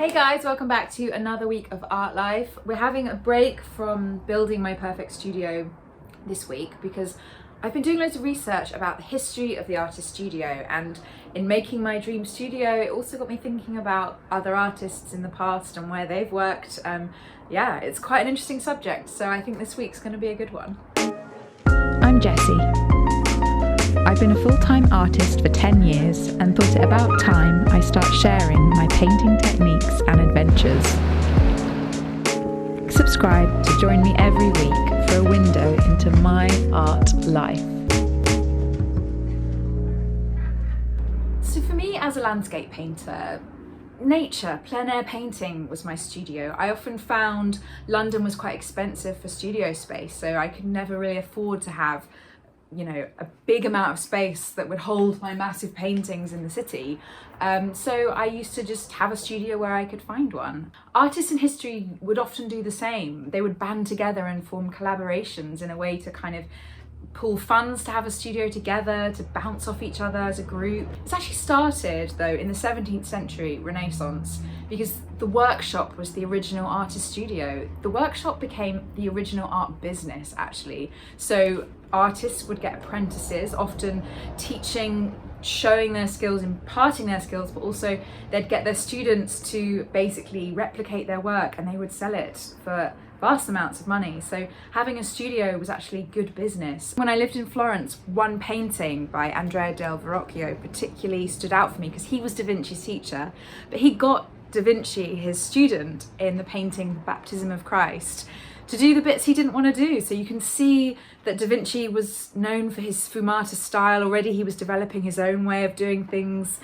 Hey guys, welcome back to another week of Art Life. We're having a break from building my perfect studio this week because I've been doing loads of research about the history of the artist studio, and in making my dream studio it also got me thinking about other artists in the past and where they've worked. Yeah, it's quite an interesting subject, so I think this week's going to be a good one. I'm Jessie. I've been a full-time artist for 10 years and thought it about time I start sharing my painting techniques and adventures. Subscribe to join me every week for a window into my art life. So for me as a landscape painter, nature, plein air painting was my studio. I often found London was quite expensive for studio space, so I could never really afford to have a big amount of space that would hold my massive paintings in the city. So I used to just have a studio where I could find one. Artists in history would often do the same. They would band together and form collaborations in a way to kind of pool funds to have a studio together, to bounce off each other as a group. It's actually started though in the 17th century Renaissance, because the workshop was the original artist studio. The workshop became the original art business actually. So artists would get apprentices, often teaching, showing their skills, imparting their skills, but also they'd get their students to basically replicate their work and they would sell it for vast amounts of money. So having a studio was actually good business. When I lived in Florence, one painting by Andrea del Verrocchio particularly stood out for me because he was Da Vinci's teacher, but he got Da Vinci, his student, in the painting Baptism of Christ, to do the bits he didn't want to do. So you can see that Da Vinci was known for his sfumato style. Already he was developing his own way of doing things,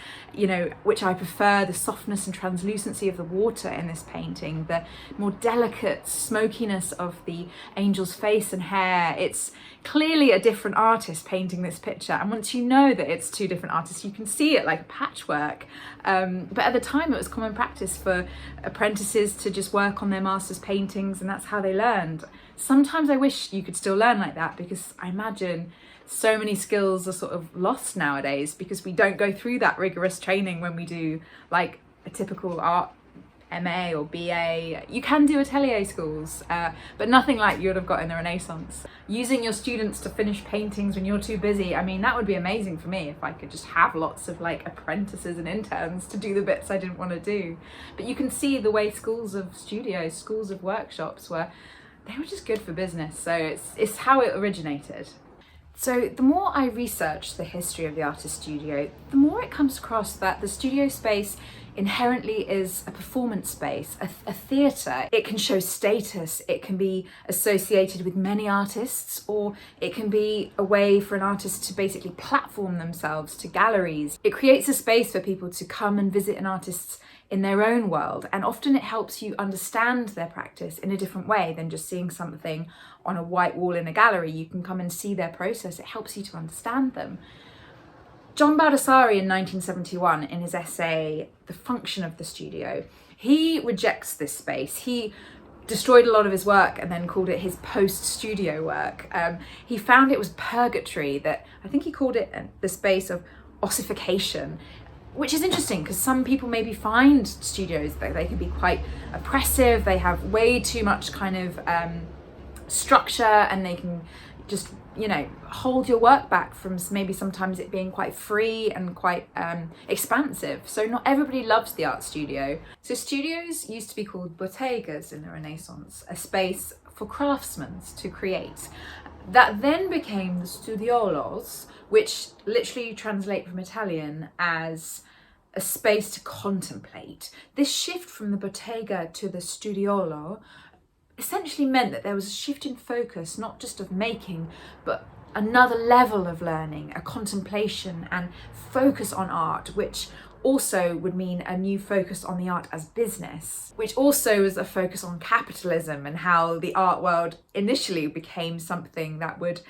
which I prefer, the softness and translucency of the water in this painting, the more delicate smokiness of the angel's face and hair. It's clearly a different artist painting this picture, and once you know that it's two different artists, you can see it like a patchwork. But at the time it was common practice for apprentices to just work on their master's paintings, and that's how they learned. Sometimes I wish you could still learn like that, because I imagine so many skills are sort of lost nowadays because we don't go through that rigorous training when we do like a typical art MA or BA. You can do atelier schools, but nothing like you would have got in the Renaissance. Using your students to finish paintings when you're too busy, I mean, that would be amazing for me if I could just have lots of like apprentices and interns to do the bits I didn't want to do. But you can see the way schools of studios, schools of workshops they were just good for business. So it's how it originated. So the more I research the history of the artist studio, the more it comes across that the studio space inherently is a performance space, a theatre. It can show status, it can be associated with many artists, or it can be a way for an artist to basically platform themselves to galleries. It creates a space for people to come and visit an artist's in their own world, and often it helps you understand their practice in a different way than just seeing something on a white wall in a gallery. You can come and see their process. It helps you to understand them. John Baldessari in 1971, in his essay The Function of the Studio, he rejects this space. He destroyed a lot of his work and then called it his post-studio work. He found it was purgatory, that I think he called it the space of ossification, which is interesting because some people maybe find studios that they can be quite oppressive. They have way too much kind of structure, and they can just hold your work back from maybe sometimes it being quite free and quite expansive. So not everybody loves the art studio. So studios used to be called bottegas in the Renaissance, a space for craftsmen to create. That then became the studiolos, which literally translate from Italian as a space to contemplate. This shift from the bottega to the studiolo essentially meant that there was a shift in focus, not just of making, but another level of learning, a contemplation and focus on art, which also would mean a new focus on the art as business, which also was a focus on capitalism and how the art world initially became something that would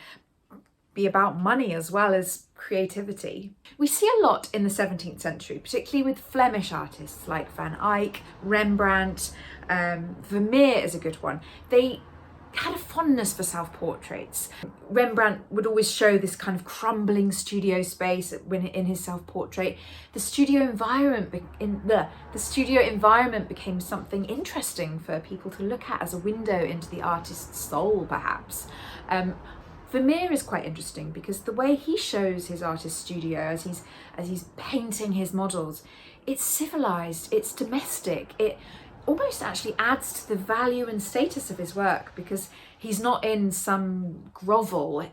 be about money as well as creativity. We see a lot in the 17th century, particularly with Flemish artists like Van Eyck, Rembrandt, Vermeer is a good one. They had a fondness for self-portraits. Rembrandt would always show this kind of crumbling studio space when in his self-portrait. The studio environment became something interesting for people to look at as a window into the artist's soul, perhaps. Vermeer is quite interesting because the way he shows his artist studio as he's painting his models, it's civilized, it's domestic, it almost actually adds to the value and status of his work because he's not in some grovel,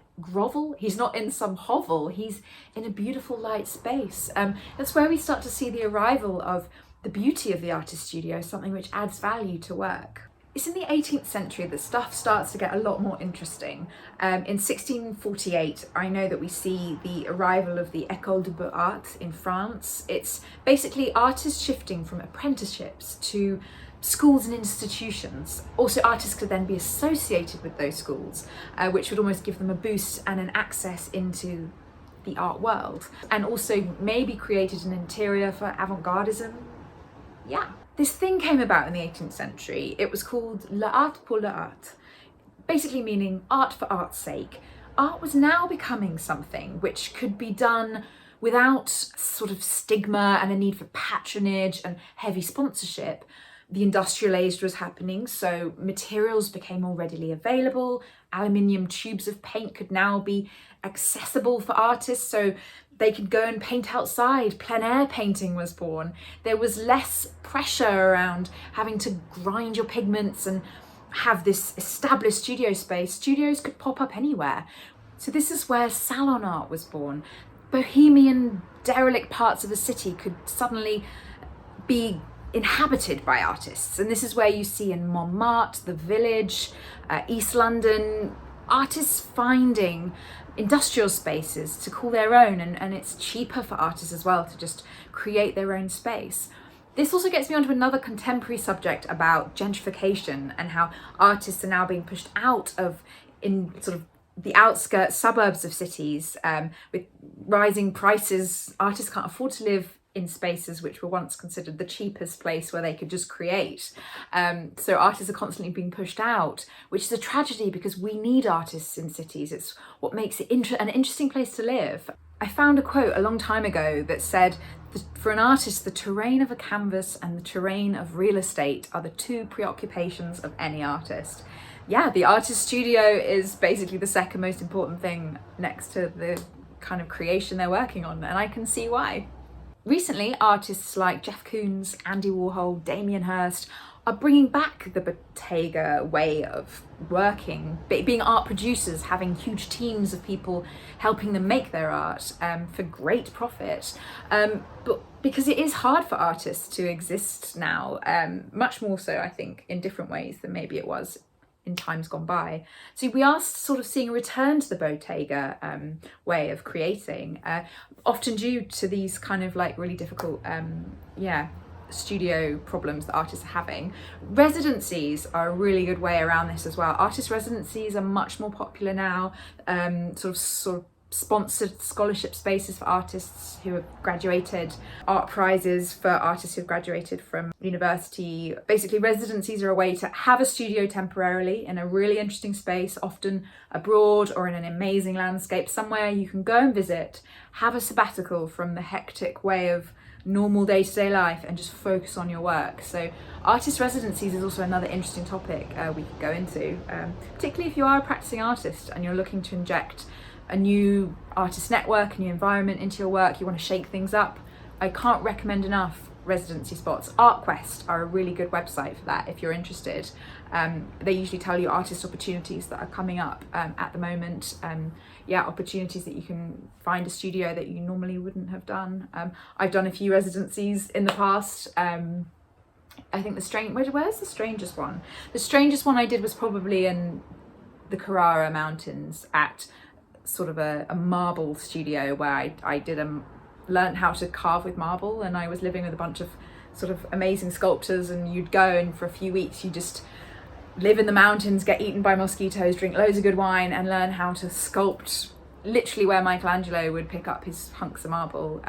he's not in some hovel, he's in a beautiful light space. That's where we start to see the arrival of the beauty of the artist studio, something which adds value to work. It's in the 18th century that stuff starts to get a lot more interesting. In 1648, I know that we see the arrival of the École de Beaux-Arts in France. It's basically artists shifting from apprenticeships to schools and institutions. Also, artists could then be associated with those schools, which would almost give them a boost and an access into the art world. And also maybe created an interior for avant-gardism. Yeah. This thing came about in the 18th century. It was called l'art pour l'art, basically meaning art for art's sake. Art was now becoming something which could be done without sort of stigma and a need for patronage and heavy sponsorship. The industrial age was happening, so materials became more readily available. Aluminium tubes of paint could now be accessible for artists, so they could go and paint outside. Plein air painting was born. There was less pressure around having to grind your pigments and have this established studio space. Studios could pop up anywhere. So this is where salon art was born. Bohemian, derelict parts of a city could suddenly be inhabited by artists. And this is where you see in Montmartre, the Village, East London, artists finding industrial spaces to call their own, and it's cheaper for artists as well to just create their own space. This also gets me onto another contemporary subject about gentrification and how artists are now being pushed out of in sort of the outskirts suburbs of cities. With rising prices, artists can't afford to live in spaces which were once considered the cheapest place where they could just create. So artists are constantly being pushed out, which is a tragedy because we need artists in cities. It's what makes it an interesting place to live. I found a quote a long time ago that said, for an artist, the terrain of a canvas and the terrain of real estate are the two preoccupations of any artist. Yeah, the artist studio is basically the second most important thing next to the kind of creation they're working on, and I can see why. Recently, artists like Jeff Koons, Andy Warhol, Damien Hirst are bringing back the Bottega way of working, being art producers, having huge teams of people helping them make their art for great profit. But because it is hard for artists to exist now, much more so, I think, in different ways than maybe it was in times gone by. So we are sort of seeing a return to the Bottega way of creating, often due to these kind of like really difficult studio problems that artists are having. Residencies are a really good way around this as well. Artist residencies are much more popular now, sort of sponsored scholarship spaces for artists who have graduated, art prizes for artists who have graduated from university. Basically, residencies are a way to have a studio temporarily in a really interesting space, often abroad or in an amazing landscape, somewhere you can go and visit, have a sabbatical from the hectic way of normal day-to-day life and just focus on your work. So artist residencies is also another interesting topic we could go into, particularly if you are a practicing artist and you're looking to inject a new artist network, a new environment into your work, you want to shake things up. I can't recommend enough residency spots. ArtQuest are a really good website for that if you're interested. They usually tell you artist opportunities that are coming up at the moment. Opportunities that you can find a studio that you normally wouldn't have done. I've done a few residencies in the past. I think where's the strangest one? The strangest one I did was probably in the Carrara Mountains at sort of a marble studio where I learned how to carve with marble, and I was living with a bunch of sort of amazing sculptors, and you'd go and for a few weeks you just live in the mountains, get eaten by mosquitoes, drink loads of good wine and learn how to sculpt literally where Michelangelo would pick up his hunks of marble.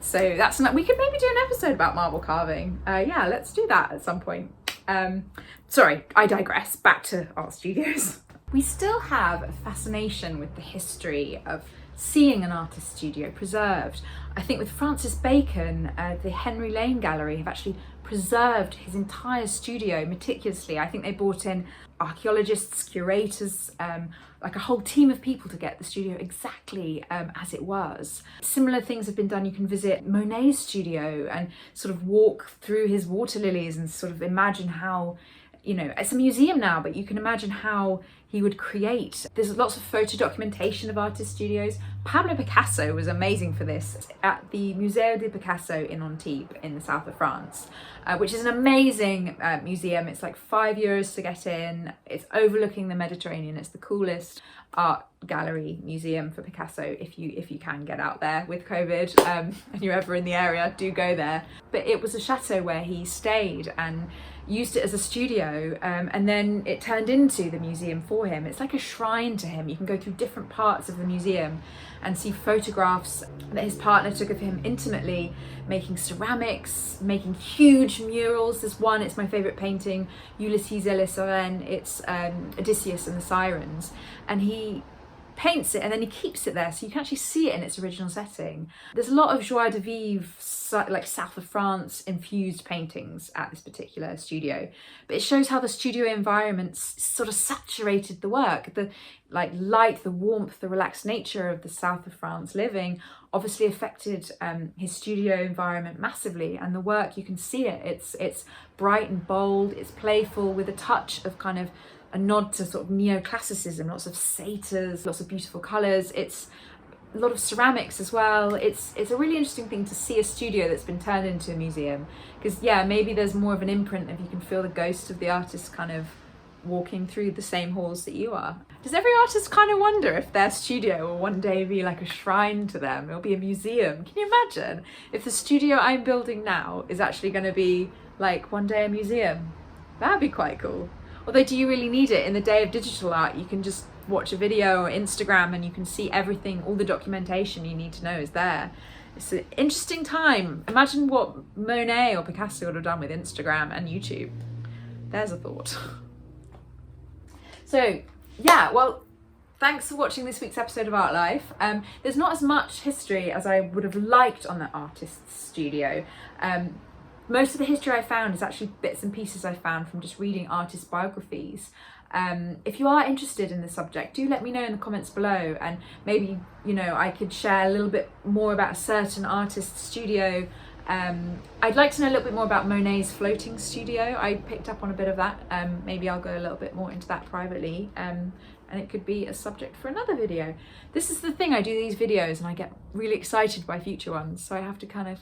So we could maybe do an episode about marble carving. Let's do that at some point. Sorry, I digress. Back to art studios. We still have a fascination with the history of seeing an artist studio preserved. I think with Francis Bacon, the Henry Lane Gallery have actually preserved his entire studio meticulously. I think they brought in archaeologists, curators, like a whole team of people to get the studio exactly as it was. Similar things have been done. You can visit Monet's studio and sort of walk through his water lilies and sort of imagine how, you know, it's a museum now, but you can imagine how he would create. There's lots of photo documentation of artist studios. Pablo Picasso was amazing for this at the Museo de Picasso in Antibes in the south of France, which is an amazing museum. It's like €5 to get in. It's overlooking the Mediterranean. It's the coolest art gallery museum for Picasso if you can get out there with COVID and you're ever in the area, do go there. But it was a chateau where he stayed and used it as a studio, and then it turned into the museum for him. It's like a shrine to him. You can go through different parts of the museum and see photographs that his partner took of him intimately, making ceramics, making huge murals. There's one, it's my favourite painting, Ulysses et les Sirènes. It's Odysseus and the Sirens, and he paints it and then he keeps it there so you can actually see it in its original setting. There's a lot of joie de vivre, like south of France infused paintings at this particular studio, but it shows how the studio environment sort of saturated the work. The like light, the warmth, the relaxed nature of the south of France living obviously affected his studio environment massively, and the work, you can see it, it's bright and bold, it's playful with a touch of kind of a nod to sort of neoclassicism, lots of satyrs, lots of beautiful colours. It's a lot of ceramics as well. It's a really interesting thing to see a studio that's been turned into a museum, because yeah, maybe there's more of an imprint if you can feel the ghost of the artist kind of walking through the same halls that you are. Does every artist kind of wonder if their studio will one day be like a shrine to them? It'll be a museum. Can you imagine if the studio I'm building now is actually going to be like one day a museum? That'd be quite cool. Although, do you really need it? In the day of digital art, you can just watch a video or Instagram and you can see everything, all the documentation you need to know is there. It's an interesting time. Imagine what Monet or Picasso would have done with Instagram and YouTube. There's a thought. So yeah, well, thanks for watching this week's episode of Art Life. There's not as much history as I would have liked on the artist's studio. Most of the history I found is actually bits and pieces I found from just reading artist biographies. If you are interested in the subject, do let me know in the comments below, and maybe, you know, I could share a little bit more about a certain artist's studio. I'd like to know a little bit more about Monet's floating studio. I picked up on a bit of that. Maybe I'll go a little bit more into that privately, and it could be a subject for another video. This is the thing, I do these videos and I get really excited by future ones, so I have to kind of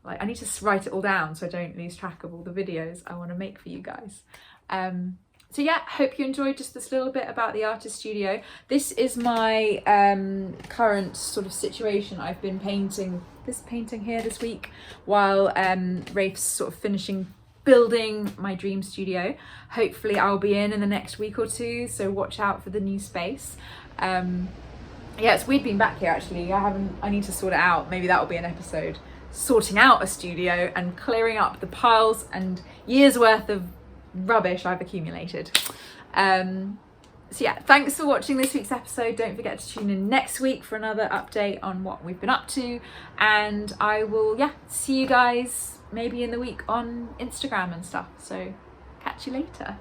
I need to write it all down so I don't lose track of all the videos I want to make for you guys. So yeah, hope you enjoyed just this little bit about the artist studio. This is my current sort of situation. I've been painting this painting here this week while Rafe's sort of finishing building my dream studio. Hopefully I'll be in the next week or two, so watch out for the new space. Yeah, it's weird being back here actually. I need to sort it out. Maybe that'll be an episode, sorting out a studio and clearing up the piles and years worth of rubbish I've accumulated. So yeah, thanks for watching this week's episode. Don't forget to tune in next week for another update on what we've been up to, and I will see you guys maybe in the week on Instagram and stuff, so catch you later.